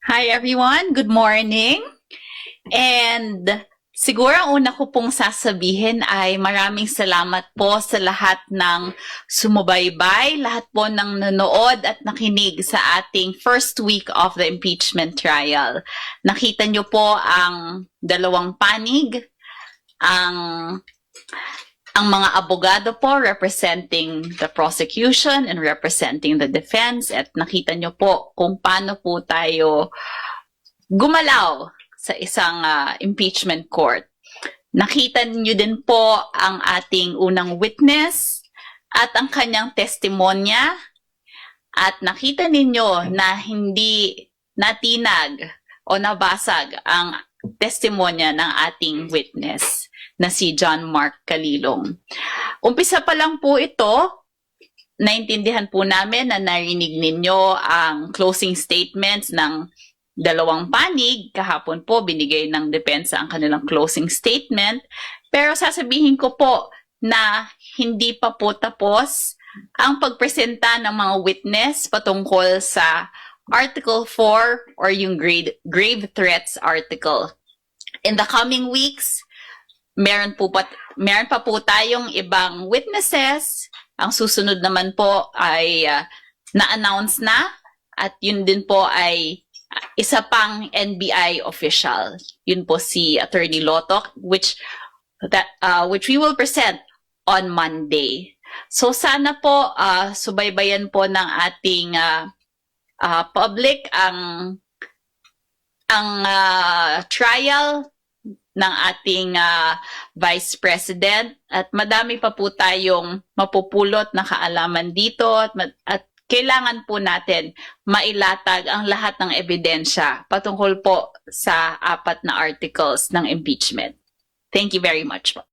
Hi everyone, good morning. And siguro ang una ko pong sasabihin ay maraming salamat po sa lahat ng sumubaybay, lahat po ng nanood at nakinig sa ating first week of the impeachment trial. Nakita niyo po ang dalawang panig, ang mga abogado po representing the prosecution and representing the defense, at nakita nyo po kung paano po tayo gumalaw sa isang impeachment court. Nakita nyo din po ang ating unang witness at ang kanyang testimonya, at nakita ninyo na hindi natinag o nabasag ang testimonya ng ating witness na si John Mark Calilong. Umpisa pa lang po ito, naintindihan po namin na narinig ninyo ang closing statements ng dalawang panig. Kahapon po binigay ng depensa ang kanilang closing statement. Pero sasabihin ko po na hindi pa po tapos ang pagpresenta ng mga witness patungkol sa Article 4 or yung grave threats article. In the coming weeks, meron pa po tayong ibang witnesses. Ang susunod naman po ay na-announce na, at yun din po ay isa pang NBI official. Yun po si Attorney Lotok, which we will present on Monday. So sana po subaybayan po ng ating public ang trial ng ating Vice President, at madami pa po tayong mapupulot na kaalaman dito, at kailangan po natin mailatag ang lahat ng ebidensya patungkol po sa 4 na articles ng impeachment. Thank you very much po.